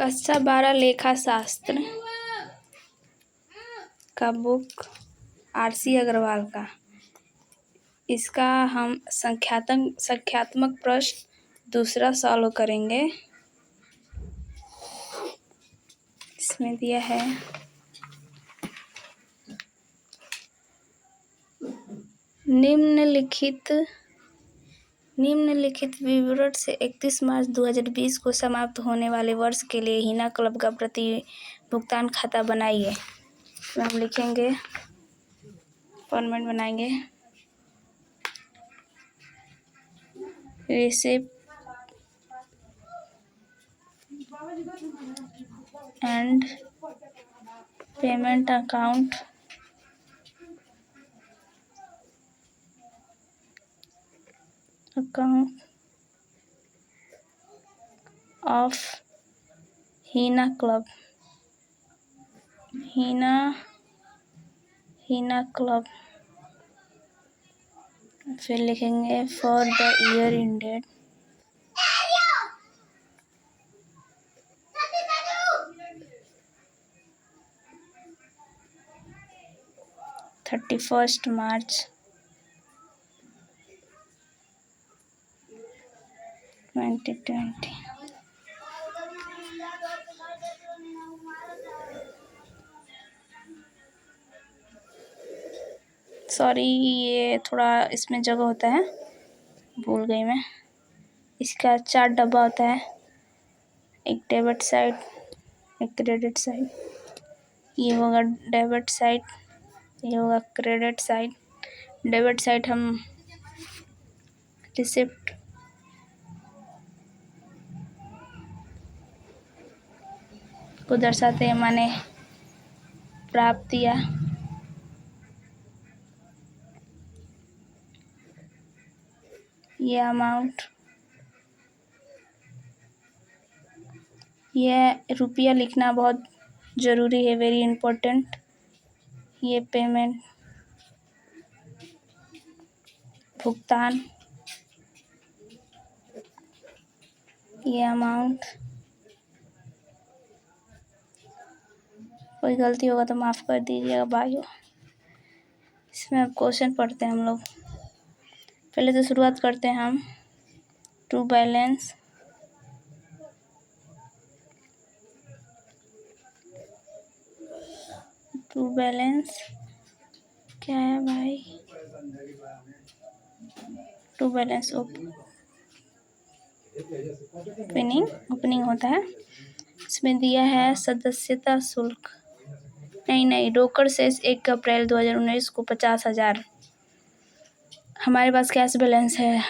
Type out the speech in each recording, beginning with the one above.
कक्षा 12 लेखा शास्त्र का बुक आरसी अग्रवाल का। इसका हम संख्यात्मक प्रश्न दूसरा सॉल्व करेंगे। इसमें दिया है निम्नलिखित विवरण से 31 मार्च 2020 को समाप्त होने वाले वर्ष के लिए हिना क्लब का प्रति भुगतान खाता बनाइए। तो हम लिखेंगे, फॉर्मेट बनाएंगे, receipt and payment account of Hina club फिर लिखेंगे for the year ended 31 March 2020। Sorry, ये थोड़ा इसमें जगह होता है, भूल गई मैं। इसका 4 डब्बा होता है, एक डेबिट साइड, एक क्रेडिट साइड। ये होगा डेबिट साइड, ये होगा क्रेडिट साइड। डेबिट साइड हम रिसिप्ट को दर्शाते हैं, माने प्राप्तियाँ। ये अमाउंट, यह रुपया लिखना बहुत ज़रूरी है, वेरी इम्पोर्टेंट। ये पेमेंट, भुगतान, ये अमाउंट। कोई गलती होगा तो माफ़ कर दीजिएगा भाइयों। इसमें अब क्वेश्चन पढ़ते हैं हम लोग। पहले तो शुरुआत करते हैं हम टू बैलेंस क्या है भाई? टू बैलेंस ओपनिंग होता है। इसमें दिया है सदस्यता शुल्क, नहीं, रोकड़ शेष 1 अप्रैल 2019 को 50,000। हमारे पास कैश बैलेंस है,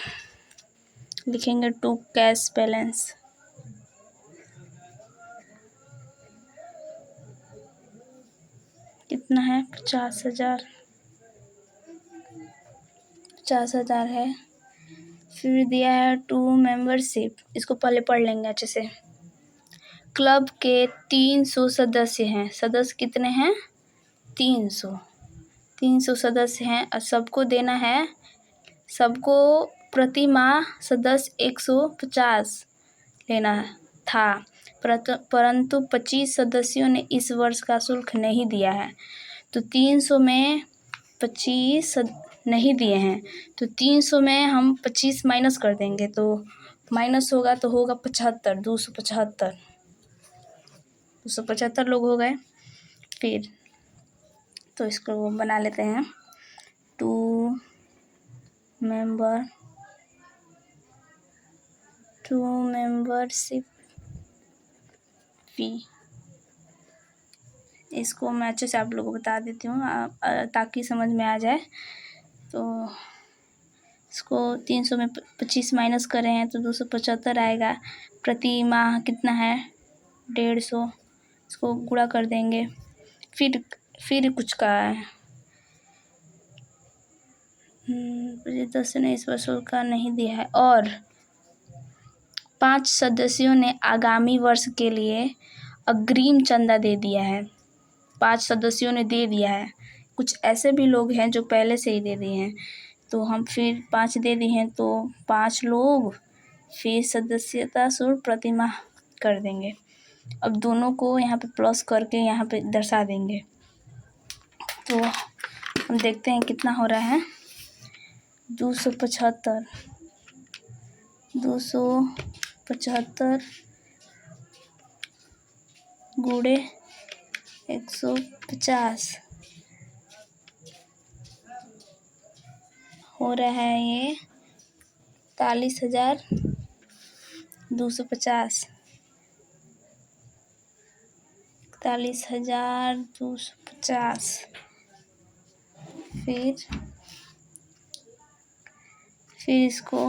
लिखेंगे टू कैश बैलेंस। कितना है? 50,000 है। फिर दिया है टू मेंबरशिप, इसको पहले पढ़ लेंगे अच्छे से। क्लब के 300 सदस्य हैं। सदस्य कितने हैं? 300 सदस्य हैं और सबको देना है, सबको प्रति माह सदस्य 150 लेना था, परंतु 25 सदस्यों ने इस वर्ष का शुल्क नहीं दिया है। तो 300 में 25 नहीं दिए हैं, तो 300 में हम 25 माइनस कर देंगे, तो माइनस होगा तो होगा 75, 275 लोग हो गए। फिर तो इसको बना लेते हैं, टू मेंबरशिप फी। इसको मैं अच्छे से आप लोगों को बता देती हूँ ताकि समझ में आ जाए। तो इसको 300 में 25 माइनस कर रहे हैं तो 275 आएगा। प्रति माह कितना है? 150। इसको गुणा कर देंगे। फिर कुछ का है 10 ने इस वर्ष का नहीं दिया है, और 5 सदस्यों ने आगामी वर्ष के लिए अग्रिम चंदा दे दिया है। 5 सदस्यों ने दे दिया है। कुछ ऐसे भी लोग हैं जो पहले से ही दे दिए हैं, तो हम फिर 5 दे दिए हैं तो 5 लोग फिर सदस्यता शुल्क प्रतिमाह कर देंगे। अब दोनों को यहाँ पे प्लस करके यहाँ पे दर्शा देंगे। तो हम देखते हैं कितना हो रहा है। 275 गुणे 150 हो रहा है ये 41,250। 41,250। फिर इसको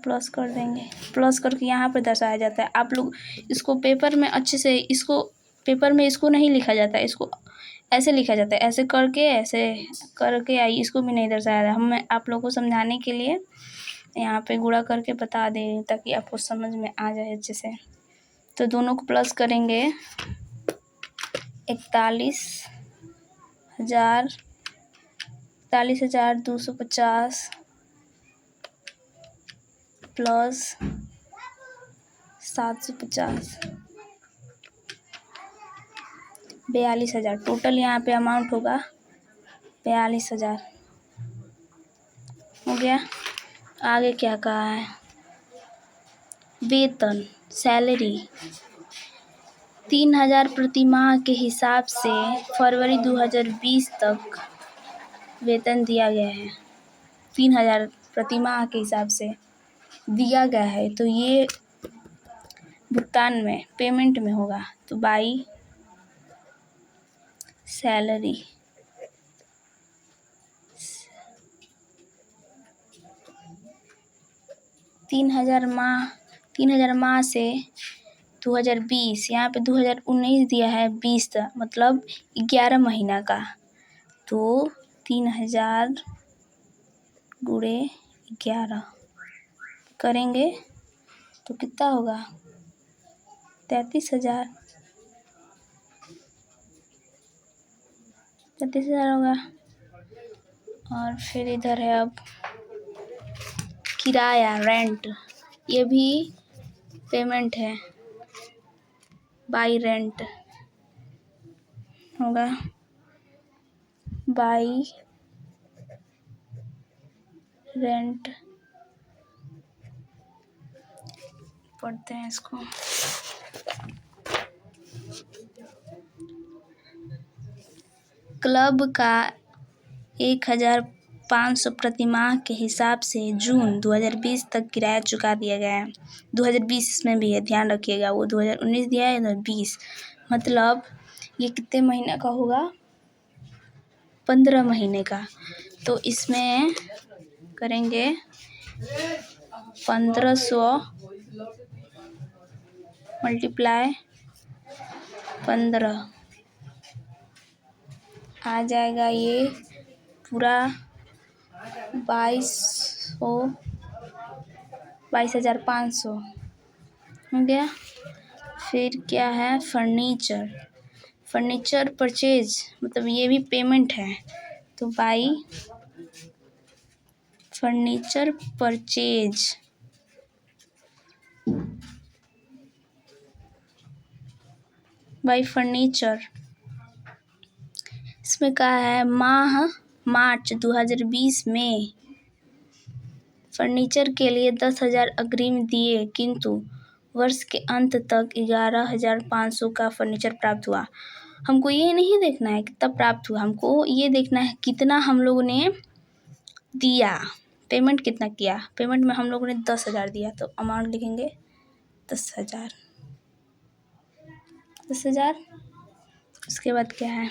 प्लस कर देंगे। प्लस करके यहाँ पे दर्शाया जाता है। आप लोग इसको पेपर में अच्छे से इसको नहीं लिखा जाता है, इसको ऐसे लिखा जाता है, ऐसे करके आई। इसको भी नहीं दर्शाया जाता। हम आप लोगों को समझाने के लिए यहाँ पे गुणा करके बता दे रही हूँ ताकि आपको समझ में आ जाए अच्छे से। तो दोनों को प्लस करेंगे। 41,250 प्लस 750 42,000 टोटल यहाँ पे अमाउंट होगा 42,000 हो गया। आगे क्या कहा है? वेतन सैलरी 3,000 प्रति माह के हिसाब से फरवरी 2020 तक वेतन दिया गया है। 3,000 प्रति माह के हिसाब से दिया गया है, तो ये भुगतान में पेमेंट में होगा। तो बाई सैलरी 3,000 माह से 2020, यहाँ पे 2019 दिया है 20 मतलब 11 महीना का। तो 3,000 गुणे 11 करेंगे तो कितना होगा? 33,000 होगा। और फिर इधर है अब किराया रेंट, ये भी पेमेंट है। बाई रेंट होगा बाई रेंट, पढ़ते हैं इसको। क्लब का 1,500 प्रति माह के हिसाब से जून 2020 तक किराया चुका दिया गया है। 2020 इसमें भी है, ध्यान रखिएगा। वो 2019 दिया है, 2020 मतलब ये कितने महीने का होगा? 15 महीने का। तो इसमें करेंगे 1,500 मल्टीप्लाई 15 आ जाएगा ये पूरा 22,500 हो गया। फिर क्या है? फर्नीचर परचेज मतलब ये भी पेमेंट है। तो by furniture purchase by furniture, इसमें कहा है मार्च 2020 में फर्नीचर के लिए 10,000 अग्रिम दिए, किंतु वर्ष के अंत तक 11,500 का फर्नीचर प्राप्त हुआ। हमको ये नहीं देखना है कितना प्राप्त हुआ, हमको ये देखना है कितना हम लोगों ने दिया, पेमेंट कितना किया। पेमेंट में हम लोगों ने 10,000 दिया, तो अमाउंट लिखेंगे 10,000। उसके बाद क्या है?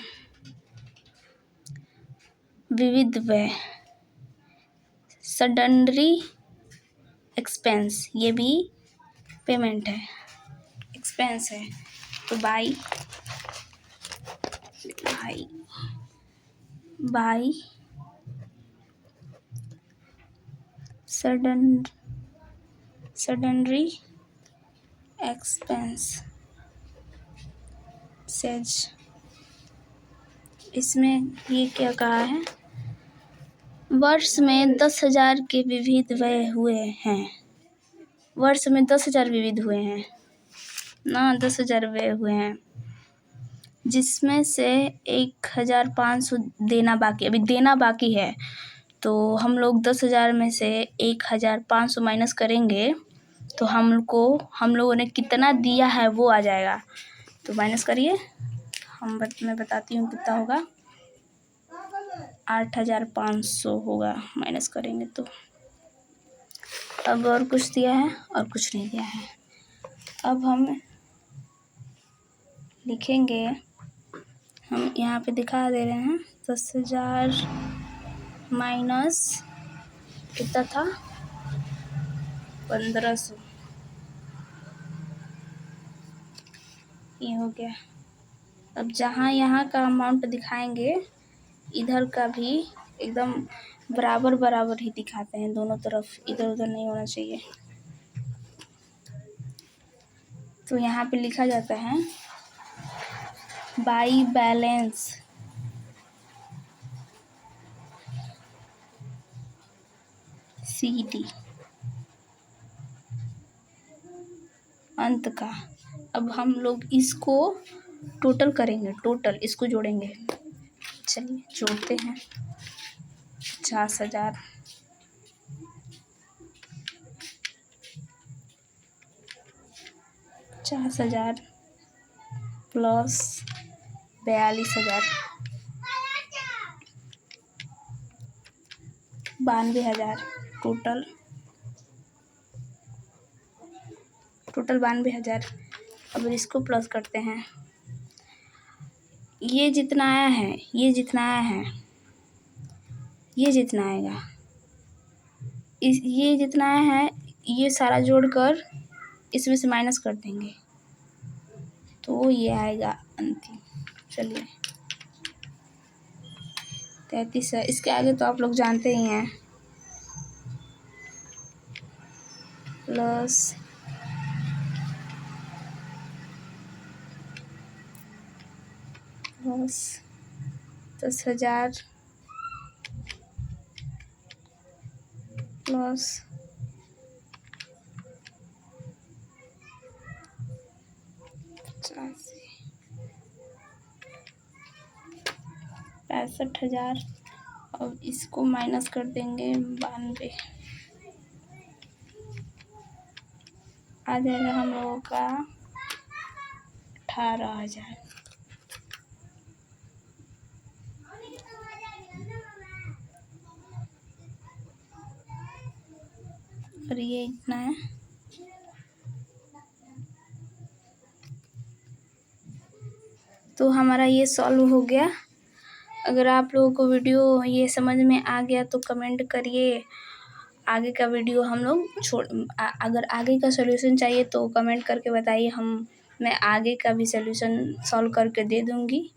विविध व्यय सडनरी एक्सपेंस, ये भी पेमेंट है, एक्सपेंस है। तो बाई सडनरी एक्सपेंस सेज इसमें ये क्या कहा है, वर्ष में 10,000 के विविध व्यय हुए हैं। वर्ष में 10,000 विविध हुए हैं ना, 10,000 व्यय हुए हैं, जिसमें से 1,500 देना बाकी, अभी देना बाकी है। तो हम लोग 10,000 में से 1,500 माइनस करेंगे तो हम लोगों ने कितना दिया है वो आ जाएगा। तो माइनस करिए, मैं बताती हूँ कितना होगा। 8,500 होगा माइनस करेंगे तो। अब और कुछ दिया है और कुछ नहीं दिया है। अब हम लिखेंगे, हम यहाँ पे दिखा दे रहे हैं 10,000 माइनस कितना था, 1,500, ये हो गया। अब जहाँ यहाँ का अमाउंट दिखाएंगे इधर का भी एकदम बराबर बराबर ही दिखाते हैं, दोनों तरफ, इधर उधर नहीं होना चाहिए। तो यहाँ पे लिखा जाता है बाई बैलेंस CD अंत का। अब हम लोग इसको टोटल करेंगे, टोटल इसको जोड़ेंगे। चलिए जोड़ते हैं। 50,000 50,000 प्लस 42,000 92,000 टोटल 92,000। अब इसको प्लस करते हैं। ये जितना आया है, ये जितना आया है, ये जितना आएगा, ये जितना आया है, ये सारा जोड़कर इसमें से माइनस कर देंगे तो ये आएगा अंतिम। चलिए 33 है, इसके आगे तो आप लोग जानते ही हैं। Plus 10,000 plus 65,000। अब इसको माइनस कर देंगे 92, आ जाएगा हम लोगों का 18,000। और ये इतना है। तो हमारा ये सॉल्व हो गया। अगर आप लोगों को वीडियो ये समझ में आ गया तो कमेंट करिए। आगे का वीडियो हम लोग अगर आगे का सॉल्यूशन चाहिए तो कमेंट करके बताइए, मैं आगे का भी सॉल्यूशन सॉल्व करके दे दूँगी।